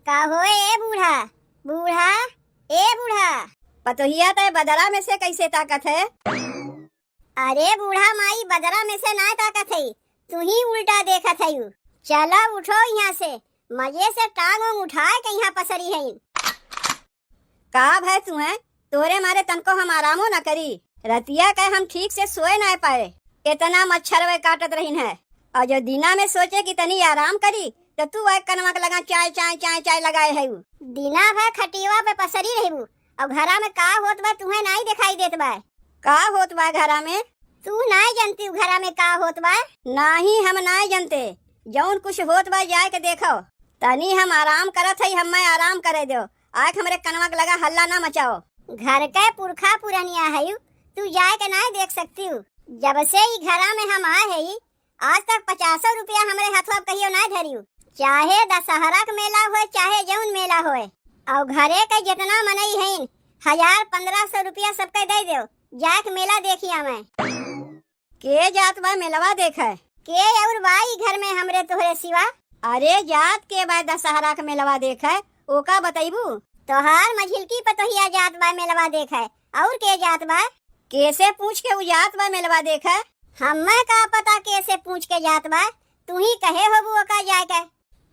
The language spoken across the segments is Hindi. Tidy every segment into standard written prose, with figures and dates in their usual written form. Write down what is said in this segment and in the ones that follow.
का होए ए बूढ़ा बूढ़ा ए बूढ़ा। पतोहिया तय बदरा में से कैसे ताकत है? अरे बूढ़ा माई बदरा में से ना ताकत है, तू ही उल्टा देखत है। चलो उठो यहाँ से, मजे से टांग उठाए के यहाँ पसरी है। का भय तू है? तोरे मारे तनको हम आरामो न करी। रतिया के हम ठीक से सोए न पाए, इतना मच्छर वे काटत रहीन है। और जो दिना में सोचे कि तनी आराम करी तो तू वह कनवक लगा चाय चाय चाय चाय लगाए है। दिना भर खटिवा पे पसरी रहू और घरा में का होत बा तुम्हें नहीं दिखाई देत बा। का होत बा घरा में? तू नहीं जानती घरा में का होत बा? नहीं हम नहीं जानते। जौन कुछ होत बा जाए के देखो। तनी हम आराम करत है, हम आराम करे दो। आख हमरे कनवक लगा हल्ला ना मचाओ। घर के पुरखा पुरनिया है, तू जाए के नहीं देख सकती हूँ। जब से ही घरा में हम आए है आज तक 50 रुपया हमरे हाथों कहियो नहीं धरियो। चाहे दशहरा का मेला हो चाहे जौन मेला हो, और घरे के जितना मनई है 1000-1500 रुपया सबके दे दो, जाके मेला देखिया मैं। के जात बा मेलवा देखे? के और बाई घर में हमरे तोहरे सिवा? अरे जात के बा दशहरा का मेलवा देखे, ओका बताइबू? तोहार मझिलकी पतोहिया जात बा मेलवा देखे, और के जात बा? कैसे पूछ के जात बा मेलवा देखे? हमें का पता कैसे पूछ के जात बा? तू ही कहे होबू ओका जाए के।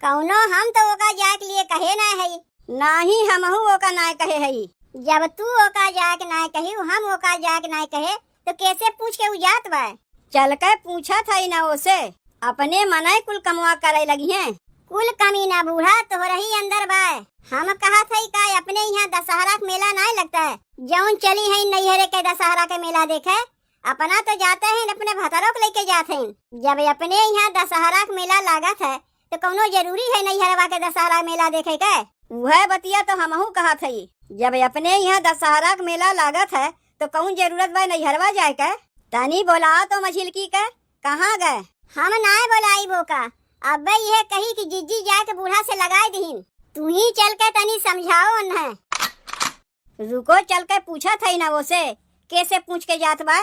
कौनो हम तो ओका जाए के लिए कहे ना है। नहीं हमहू ओका ना कहे है। जब तू ओका जाए के ना कही, हम ओका जाए के ना कहे तो कैसे पूछ के जात बा? चल के पूछा था ना ओसे, अपने मनाए कुल कमवा करे लगी है। कुल कमी ना बूढ़ा तोहरा ही अंदर बा। हम कहा था का अपने यहाँ दशहरा का मेला नहीं लगता है, जौन चली है नैहरे के दशहरा के मेला देखे। अपना तो जाते हैं अपने भतरों को लेके जाते हैं। जब अपने यहाँ दशहरा का मेला लागत है तो कौनो जरूरी है नैहरवा के दशहरा मेला देखे के? वह बतिया तो हमहू कहा था। जब अपने यहाँ दशहरा का मेला लागत है तो कौन जरूरत बा नैहरवा जाए के? तनी बोला तो मछिलकी के कहाँ गए? हम ना बोलाई बोका, अब यह कही कि जिज्जी जाए के बूढ़ा से लगाए दीन। तू ही चल के तनी समझाओ उन्हें। रुको चल के पूछा था ना वो से, कैसे पूछ के जात बा?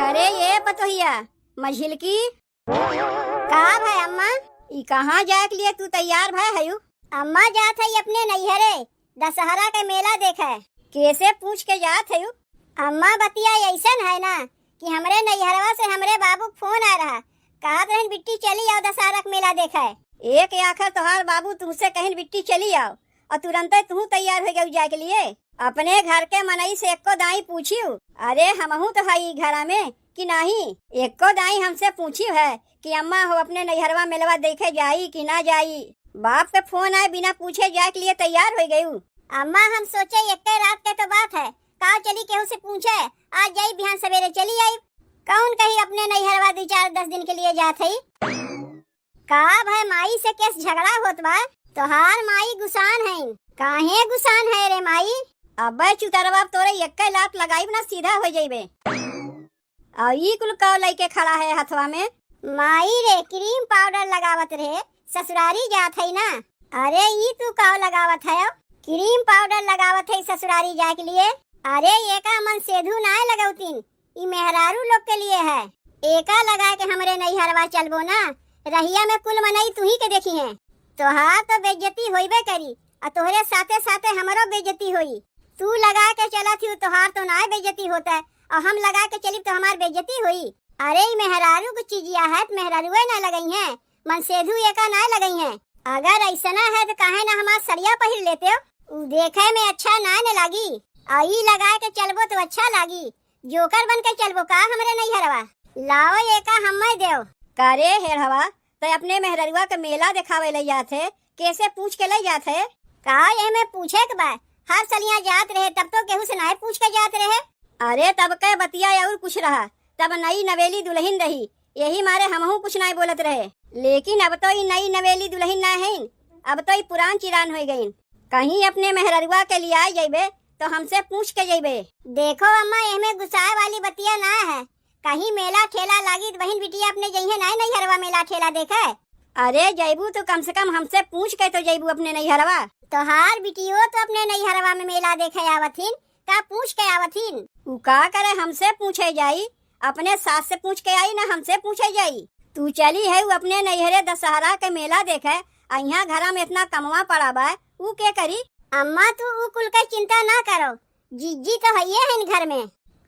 अरे ये पतोहिया मझिलकी का भाई अम्मा? ई कहाँ जाए के लिए तू तैयार भाई है? अम्मा जात है अपने नैहरे दशहरा के मेला देखे। कैसे पूछ के जात है? अम्मा बतिया ऐसन है ना कि हमरे नैहरवा से हमरे बाबू फोन आ रहा, कहा रहन बिट्टी चली आओ दशहरा का मेला देखे। एक आखिर तोहार बाबू तुमसे कहीं बिट्टी चली आओ और तुरंत तू तैयार हो गई जाए के लिए। अपने घर के मनई से एको दाई पूछियो। अरे हमहू तो है घरा में कि नहीं? एको दाई हमसे पूछी है कि अम्मा हो अपने नैहरवा मेलवा देखे जाई कि ना जाई। बाप के फोन आए बिना पूछे जाए के लिए तैयार हो गई। अम्मा हम सोचे एक रात के तो बात है, का चली केहू से पूछे आज जाई बिहान सवेरे चली आई। कौन कही अपने नैहरवा 2-4-10 दिन के लिए जात है। का भाई माई से केस झगड़ा होत बा? तोहार माई गुसान है। काहे गुसान है रे माई? अबे चुतरवा तोरे एक लात लगाई ना सीधा हो जाइबे। और ई कुल का लेके खड़ा है हथवा में? माई रे क्रीम पाउडर लगावत रहे, ससुरारी जात है ना। अरे ई तू का लगावत है? क्रीम पाउडर लगावत है ससुरारी जाए के लिए? अरे एका मन सेधु ना लगौतीन, ई मेहरारू लोग के लिए है। एका लगा के हमरे नैहरवा चलबो ना, रहिया में कुल मनई तू ही के देखी है। तोहार तो बेइज्जती होइबे करी और तोहरे साथे साथे हमरो बेइज्जती होई। तू लगा के चला थी तोहार तो ना बेइज्जती होता है, और हम लगा के चली तो हमार बेइज्जती हुई। अरे मेहरारू को चीजिया है तो मेहरारू ना लगई है, मन सेधु एका ना लगई है। अगर ऐसा ना है तो काहे ना हमार सड़िया पहन लेते हो, देखे में अच्छा ना लगी। आई लगा के चलबो तो अच्छा लागी, जोकर बन के चलबो का हमरे नैहरवा। लाओ एका हमें देव। करे हेड़वा तो अपने मेहररुआ के मेला दिखावे ले जाते, कैसे पूछ के ले जाते? का ये में पूछे के बा? हर सलिया जात रहे तब तो केहू से ना पूछ के जात रहे। अरे तब के बतिया और कुछ रहा, तब नई नवेली दुल्हन रही, यही मारे हमहू कुछ नहीं बोलत रहे। लेकिन अब तो नई नवेली दुल्हन ना है, अब तो पुरान चिरान हो गई। कहीं अपने मेहररुआ के लिए आ जाइबे तो हमसे पूछ के जाइबे। देखो अम्मा एमे गुस्साए वाली बतिया ना है, कहीं मेला ठेला लागी तो बहन बिटिया अपने जइहे ना नैहरवा मेला ठेला देखे। अरे जैबू तो कम से कम हमसे पूछ के तो जैबू अपने नैहरवा। तोहार बिटियो तो अपने नैहरवा में मेला देखे आवथिन, का पूछ के आवथिन। उ का करे हमसे पूछे जाई, अपने सास से पूछ के आई ना हमसे पूछे जाई। तू चली है अपने नैहरे दशहरा के मेला देखे यहाँ घरा में इतना कमवा पड़ा बा, ऊ के करी? अम्मा तू ऊ कुल के चिंता ना करो, जीजी तो हइये है घर में।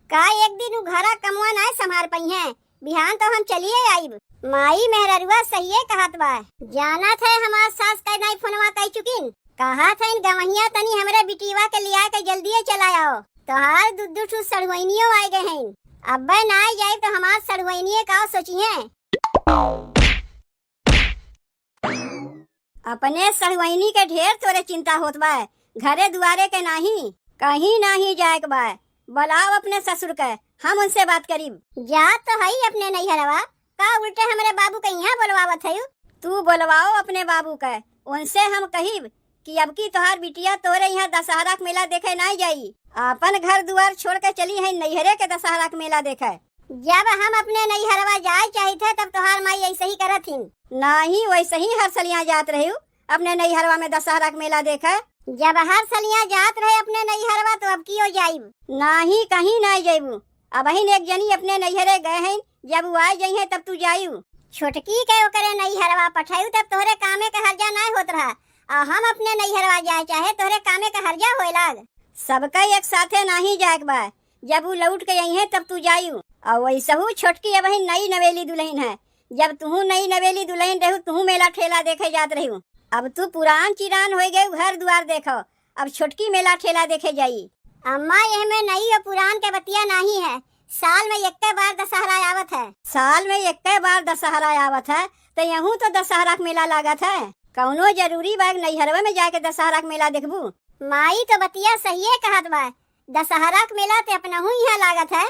का एक दिन ऊ घरा कमवा ना संभाल पई है, बिहान तो हम चलिए आइब। माई मेहररुआ सहिए कहत बा, जाना थे हमार सास का नहीं फोनवा कई चुकिन, कहा था इन गवहिया तनी हमरे बिटीवा के लिया के जल्दी चला आओ। तोहार दुद्दू ठू सड़वैनियो आए गए हैं, अब ना जाए तो हमार सड़वैनिये का सोचिए। अपने सड़वैनी के ढेर तोरे चिंता होत बा, घरे दुआरे के नहीं, कहीं नहीं जाए के बा। बुलाओ अपने ससुर के, हम उनसे बात करीब। जा तो हई अपने नैहरवा, का उल्टे हमरे बाबू के यहाँ बुलवावत है? तू बुलवाओ अपने बाबू के, उनसे हम कहिब कि अब की तोहार बिटिया तोरे यहाँ दशहरा के मेला देखे नहीं जाई, अपन घर दुआर छोड़ के चली है नैहरे के दशहरा के मेला देखे। जब हम अपने नैहरवा जाए चाहे थे तब तोहार माई ऐसे ही करत थी। नहीं वैसे ही हर सलिया जात रही अपने नैहरवा में दशहरा के मेला देखे। जब हर सलिया जात रहे अपने नैहरवा तो अब क्यों जाइब? नहीं कहीं नहीं जाइबू, अब एक जनी अपने नैहरे गए हैं, जब वो आ जाइए तब तू जायू। छोटकी के ओकरे नैहरवा पठायू तब तोहरे कामे का हर्जा नहीं होत रहा, और हम अपने नैहरवा जाए चाहे तोहरे कामे का हर्जा होए लाग। सबका एक साथे नहीं जाए बा, जब वो लौट के आई है तब तू जायू। और वैसे हूँ छोटकी अब नई नवेली दुल्हन है, जब तू नई नवेली दुल्हन रहू तू मेला ठेला देखे जात रही। अब तू पुरान चिरान हो गए घर द्वार देखो, अब छोटकी मेला ठेला देखे जाई। अम्मा यह में नई और पुरान के बतिया नहीं है, साल में एक बार दशहरा आवत है। साल में एक बार दशहरा आवत है तो यहूँ तो दशहरा का मेला लागत है, कौनो जरूरी बाग नैहरवा में जाके दशहरा का मेला देखबू। माई तो बतिया सही कहत बा, दशहरा का मेला ते अपना हूँ यहाँ लागत है।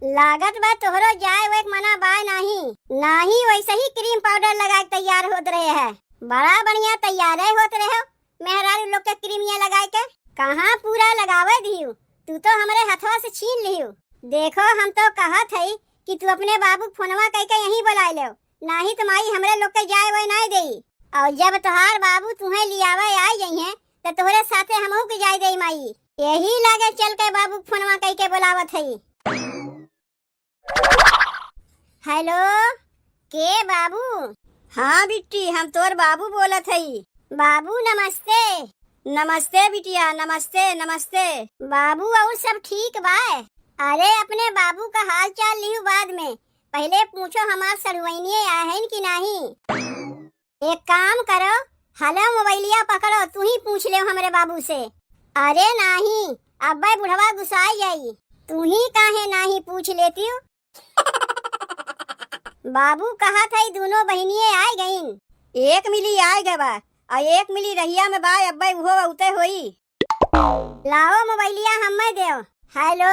लागत बा तोहरो जाए वो एक मना बाय नहीं वैसे ही क्रीम पाउडर लगा के तैयार होत रहे है, बड़ा बढ़िया तैयार होत रहे हो। मेहरारू लोग के क्रीमिया लगा के कहाँ पूरा लगावे दियो, तू तो हमारे हथवा से छीन लियो। देखो हम तो कहत है कि तू अपने बाबू फोनवा कह के यहीं बुलाए ले, नहीं तो माई हमरे लोग के जाए वो नहीं देई। और जब तोहार बाबू तुम्हें लियावे आ जाइए तो तोहरे साथे हमहू के जाए दे माई, यही लागे चल के बाबू फोनवा कह के बुलावत है। हेलो के बाबू? हाँ बिट्टी हम तोर बाबू बोलत हई। बाबू नमस्ते। नमस्ते बिटिया, नमस्ते नमस्ते। बाबू और सब ठीक बा? अरे अपने बाबू का हाल चाल लियो बाद में, पहले पूछो हमार सड़वैनिये आए हैं कि नहीं। एक काम करो, हला मोबाइलिया पकड़ो, तू ही पूछ ले हमारे बाबू से। अरे नहीं, अब्बा बुढ़वा गुस्साई जाई, तू ही काहे नहीं पूछ लेती हूँ। बाबू कहा था दोनों बहनिये आए गईन? एक मिली आए गए बा और एक मिली रहिया में बा, अब्बा वो उते होई। लाओ मोबाइलिया हमें देओ। हेलो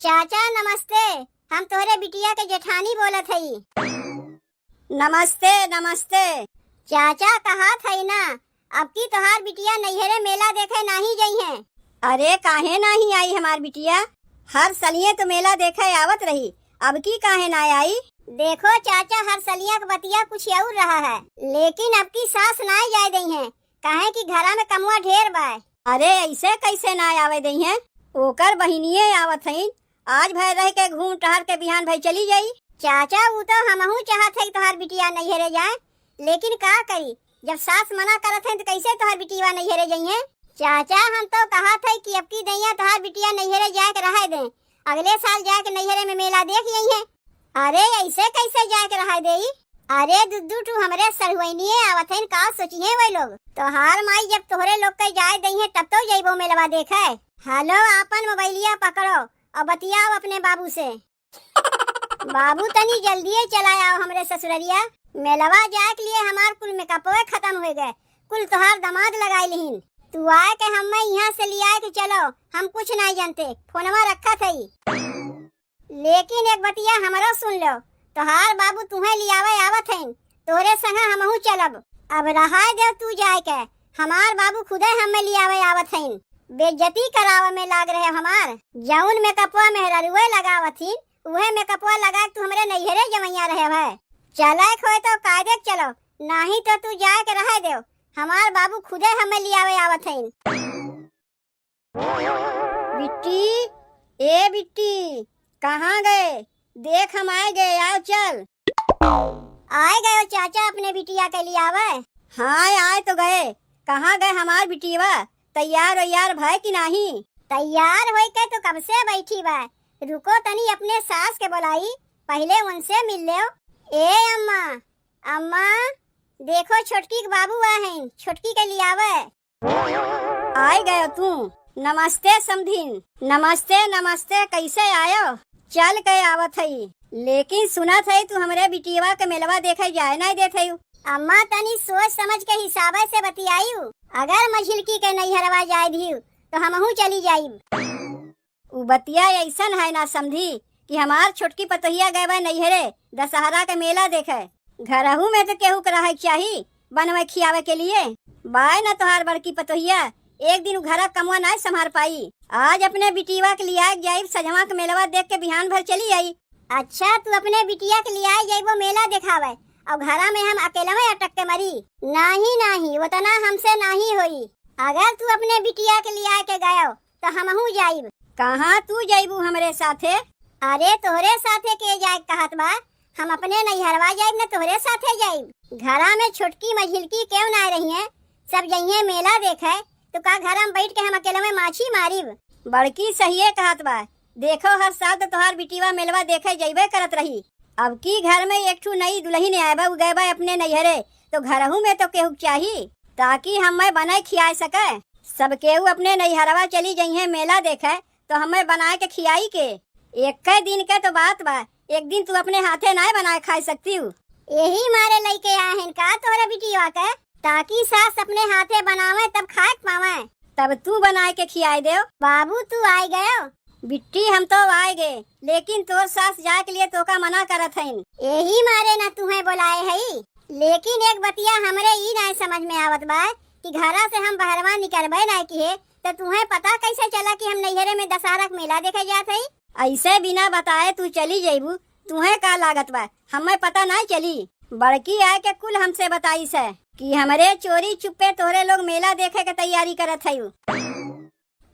चाचा नमस्ते, हम तोहरे बिटिया के जेठानी बोलत हई। नमस्ते नमस्ते। चाचा कहा था ना अब की तोहार बिटिया नैहरे मेला देखे नहीं गई है। अरे काहे नहीं आई हमार बिटिया, हर सलिए तो मेला देखे आवत रही, अब की काहे ना आई। देखो चाचा हर सलिया का बतिया कुछ और रहा है, लेकिन अब की सास ना जाए दई है, काहे कि घरा में कमुआ ढेर बा। अरे ऐसे कैसे ना आवे दई है, ओकर बहिनिये आवत हईन, आज भर रह के घूम टहर के बिहान भाई चली जाई। चाचा वो तो हमहू चाहत है तोहार बिटिया नैहरे जाए, लेकिन का करी जब सास मना करत है तो कैसे तोहार बिटिया नैहरे जाई है। चाचा हम तो कहा था कि अब की दैया तोहार बिटिया नैहरे जाए के रह दे, अगले साल जाके नैहरे में मेला देख यही है। अरे ऐसे कैसे जाके रह दे? अरे दुद्दू तू हमरे सड़वैनिये आवत है, का सोचिए वही लोग। तोहार माई जब तोहरे लोग के जाए दई है तब तो जइबो मेलवा देखे। हेलो अपन मोबाइलिया पकड़ो और बतियाओ अपने बाबू से। बाबू तनी जल्दी चला आओ हमरे ससुररिया, मेलवा जाए के लिए हमार कुल मेकअपवे खत्म हो गए, कुल तोहार दामाद लगाई लिहिन। तू आए के हमें यहाँ से लिया के चलो, हम कुछ नहीं जानते, फोनवा रखा थई। लेकिन एक बतिया हमारा सुन लो, तोहार बाबू तुम्हें लियावे आवत है, तोरे संग हमहू चलब। अब रहा दे तू जाए के, हमार बाबू खुदे हमें लियावे आवत है, बेइज्जती करावे में लाग रहे हमार। जौन मेकअपवा मेहरारूए लगावत ही उहे मेकअपवा लगा तू हमरे नैहरे जमैया रहे है। चले खोए तो कायदे चलो, नहीं तो तू जाए के रह दे, हमार बाबू खुदे हमें लियावे आवत है। बिट्टी ए बिट्टी कहाँ गए, देख हम आए गए, आओ चल। आए गए चाचा अपने बिटिया के लिए आवे। हाँ आए तो गए। कहाँ गए हमार बिटिया? तैयार वैयार भय कि नहीं? तैयार होई के तो कब से बैठी बा। रुको तनी अपने सास के बुलाई, पहले उनसे मिल ले। ए अम्मा, अम्मा देखो छोटकी के बाबू आए हैं, छोटकी के लिए आवे। आए गए तू? नमस्ते समधिन। नमस्ते नमस्ते, कैसे आयो? चल के आवत हई, लेकिन सुना थे तू हमरे बिटिया के मेलवा देखे जाए नहीं देते। अम्मा तनी सोच समझ के हिसाबे से बतियायू। अगर मझिलकी के नैहरवा जाए दियू तो हमहू चली जाइब। उ बतिया ऐसन है ना समझी कि हमार छोटकी पतोहिया गए बा नैहरे दशहरा के मेला देखे। घरहू में तो केहू के रहे चाहिए बनवे खियावे के लिए। बाय ना तोहार बड़की पतोहिया एक दिन घर कमवा नहीं संभाल पाई। आज अपने बिटिया के लिए जाइब, सजवा के मेलवा देख के बिहान भर चली आई। अच्छा तू अपने बिटिया के लिए जाइबो मेला दिखावे और घरा में हम अकेला में अटक के मरी? नहीं नहीं, वो तना हमसे नहीं होई। अगर तू अपने बिटिया के लिए के गयो तो हमहू जाइब। कहाँ तू जाइबू हमरे साथे? अरे तोहरे साथे के जाए कहत बा, हम अपने नैहरवा जाइब न तोहरे साथे जाइब। घरा में छोटकी मझिलकी क्यों ना रही है, सब जइए मेला देखे तो का घर में बैठ के हम अकेले में माछी मारिब। बड़की सही कहत बा। देखो हर साल तो तोहार बिटिया मेलवा देखे जइबे करत रही। अब की घर में एक ठू नई दुल्हन आएबा गए बा अपने नैहरे तो घरहू में तो केहू चाहिए ताकि हमें बनाए खिया सके। सब केहू अपने नैहरवा चली जइहे मेला देखे तो हमें बनाए के खियाई के। एक दिन के तो बात बा, एक दिन तू अपने हाथे नहीं बनाए खा सकती हूँ। यही मारे लेके आए हैं का तोहरे बिटिया के, ताकि सास अपने हाथे बनावे तब खाए पावे। तब तू बनाए के खियाई दे। बाबू तू आए गयो? बिट्टी हम तो आए गए, लेकिन तोर सास जाए के लिए तो का मना करत हईन। यही मारे ना तुम्हें बुलाए हई। लेकिन एक बतिया हमरे ई नहीं समझ में आवत बा कि घरा से हम बहरवा निकलबे नहीं किए तो तुम्हें पता कैसे चला कि हम नैहरे में दशहरा का मेला देखे जात हई? ऐसे बिना बताए तू चली जाइबू, तुम्हें का लागत बा? हमें पता नहीं चली। बड़की आए के कुल हमसे बताई से कि हमरे चोरी चुपे तोहरे लोग मेला देखे के तैयारी करत हई।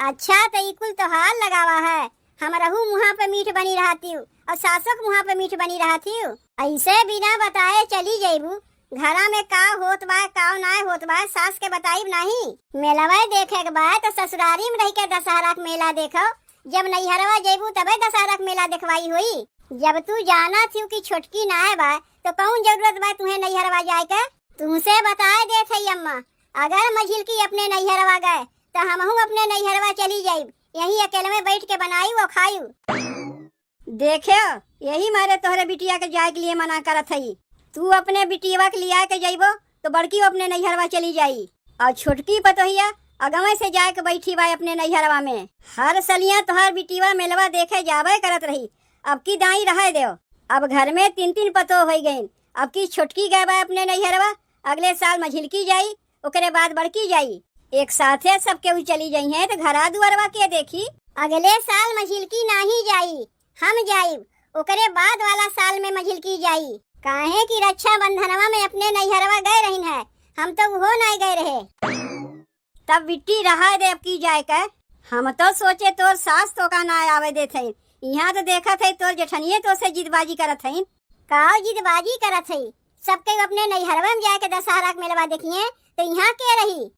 अच्छा तो कुल तो हाल लगावा है। हमरहू मुँह पे मीठ बनी रहती हूँ और सासों के मुँह पे मीठ बनी रहती हूँ। ऐसे बिना बताए चली जाइबू। घरा में का होत बा का ना होत बा सास के बताइब नहीं। मेलवा देखे के बाद तो ससुरारी में रह के दशहरा का मेला देखो। जब नैहरवा जाइबू तबे दशहरा का मेला देखवाई हुई। जब तू जाना थी कि छोटकी ना है बा तो कौन जरूरत बा तुम्हें नैहरवा जाए के? तुमसे बताए दे थी अम्मा, अगर मझिलकी अपने नैहरवा गए तो हमहू अपने नैहरवा चली जाइब। यही अकेले में बैठ के बनाई वो खायू। देखियो यही मारे तोहरे बिटिया के जाए के लिए मना करत हई। तू अपने बिटिया के लिए के जाइबो तो बड़की अपने नैहरवा चली जाई और छोटकी पतोहिया अगमे से जाए के बैठी बा अपने नैहरवा में। हर सलिया तोहर बिटिया मेलवा देखे जावे करत रही। अब की दाई रह दो। अब घर में 3 पतो हो गई। अब की छोटकी गए बा अपने नैहरवा, अगले साल मझिलकी जाई, ओकरे बाद बड़की जाई। एक साथे सब केहू चली जाई है तो घरा दुआरवा के देखी। अगले साल मझिलकी नहीं जाई, हम जाइब। ओकरे बाद वाला साल में मझिलकी जाई। काहे की रक्षा बंधनवा में अपने नैहरवा गए रही है, हम तो वो नहीं गए रहे। तब बिट्टी रहा दे अब की जाए के। हम तो सोचे तोर सास तो का ना आवे देते। यहाँ तो देखा थे तोर जेठनिए तो से जिदबाजी करत हईन। का जिदबाजी करत हई? सबके अपने नैहरवा में जाके दशहरा के मेलवा देखिए तो यहाँ के रही।